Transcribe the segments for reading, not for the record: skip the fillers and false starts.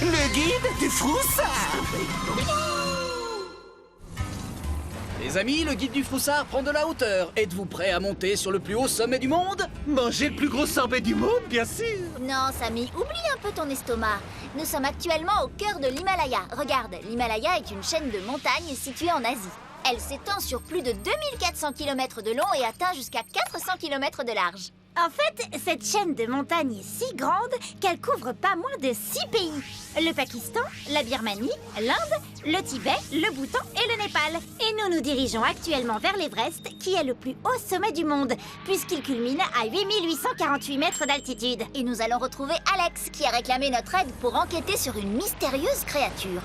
Le guide du Froussard. Les amis, le guide du Froussard prend de la hauteur. Êtes-vous prêts à monter sur le plus haut sommet du monde? Manger le plus gros sorbet du monde, bien sûr. Non, Samy, oublie un peu ton estomac. Nous sommes actuellement au cœur de l'Himalaya. Regarde, l'Himalaya est une chaîne de montagnes située en Asie. Elle s'étend sur plus de 2400 km de long et atteint jusqu'à 400 km de large. En fait, cette chaîne de montagnes est si grande qu'elle couvre pas moins de 6 pays. Le Pakistan, la Birmanie, l'Inde, le Tibet, le Bhoutan et le Népal. Et nous nous dirigeons actuellement vers l'Everest, qui est le plus haut sommet du monde, puisqu'il culmine à 8848 mètres d'altitude. Et nous allons retrouver Alex, qui a réclamé notre aide pour enquêter sur une mystérieuse créature.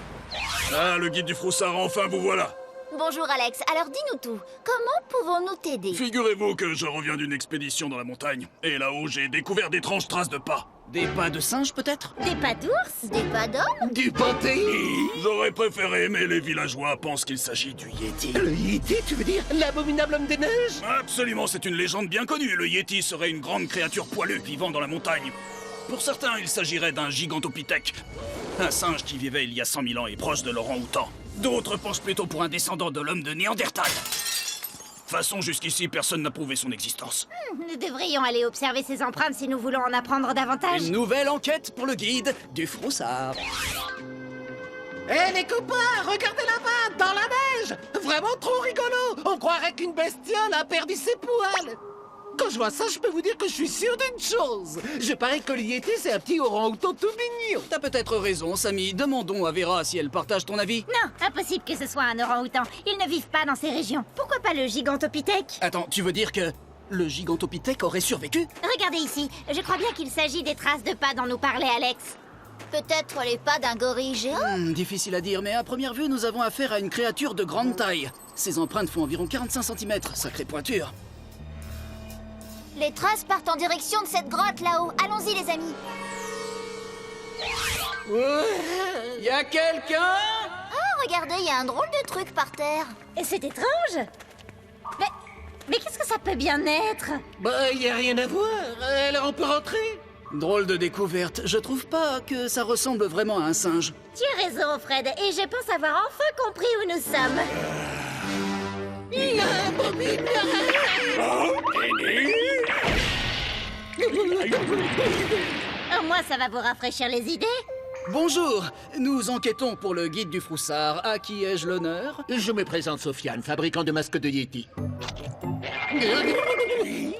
Ah, le guide du Froussard, enfin vous voilà! Bonjour Alex, alors dis-nous tout. Comment pouvons-nous t'aider? Figurez-vous que je reviens d'une expédition dans la montagne. Et là-haut, j'ai découvert d'étranges traces de pas. Des pas de singe, peut-être? Des pas d'ours? Des pas d'hommes? Du panthéon. J'aurais préféré, mais les villageois pensent qu'il s'agit du Yéti. Le Yéti, tu veux dire l'abominable homme des neiges? Absolument, c'est une légende bien connue. Le Yéti serait une grande créature poilue vivant dans la montagne. Pour certains, il s'agirait d'un gigantopithèque. Un singe qui vivait il y a 100 000 ans et proche de l'orang-outan. D'autres pensent plutôt pour un descendant de l'homme de Néandertal. De toute façon, jusqu'ici, personne n'a prouvé son existence. Nous devrions aller observer ces empreintes si nous voulons en apprendre davantage. Une nouvelle enquête pour le guide du Froussard. Hé les copains, regardez là-bas, dans la neige. Vraiment trop rigolo. On croirait qu'une bestiole a perdu ses poils. Quand je vois ça, je peux vous dire que je suis sûr d'une chose. Je parie que le Yéti, c'est un petit orang-outan tout mignon. T'as peut-être raison, Samy. Demandons à Vera si elle partage ton avis. Non, impossible que ce soit un orang-outan. Ils ne vivent pas dans ces régions. Pourquoi pas le gigantopithèque? Attends, tu veux dire que le gigantopithèque aurait survécu? Regardez ici, je crois bien qu'il s'agit des traces de pas dont nous parlait Alex. Peut-être les pas d'un gorille géant? Difficile à dire, mais à première vue, nous avons affaire à une créature de grande taille. Ses empreintes font environ 45 cm, sacrée pointure. Les traces partent en direction de cette grotte là-haut. Allons-y les amis. Y a quelqu'un? Ah, regardez, il y a un drôle de truc par terre. Et c'est étrange. Mais qu'est-ce que ça peut bien être? Bah, y a rien à voir. Alors on peut rentrer. Drôle de découverte. Je trouve pas que ça ressemble vraiment à un singe. Tu as raison, Fred, et je pense avoir enfin compris où nous sommes. Au moins, ça va vous rafraîchir les idées. Bonjour, nous enquêtons pour le guide du Froussard. À qui ai-je l'honneur? Je me présente Sofiane, fabricant de masques de Yéti.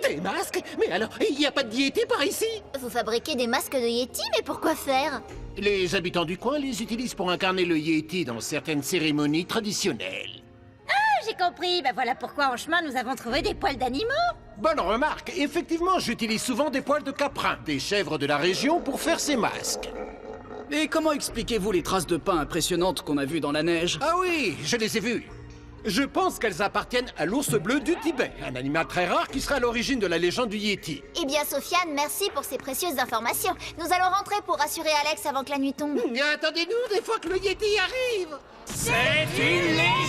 Des masques? Mais alors, il n'y a pas de Yéti par ici? Vous fabriquez des masques de Yéti, mais pourquoi faire? Les habitants du coin les utilisent pour incarner le Yéti dans certaines cérémonies traditionnelles. J'ai compris, ben voilà pourquoi en chemin nous avons trouvé des poils d'animaux. Bonne remarque. Effectivement, j'utilise souvent des poils de caprin, des chèvres de la région, pour faire ces masques. Et comment expliquez-vous les traces de pas impressionnantes qu'on a vues dans la neige? Ah oui, je les ai vues. Je pense qu'elles appartiennent à l'ours bleu du Tibet, un animal très rare qui sera à l'origine de la légende du Yéti. Eh bien, Sofiane, merci pour ces précieuses informations. Nous allons rentrer pour rassurer Alex avant que la nuit tombe. Attendez-nous des fois que le Yéti arrive. C'est une légende!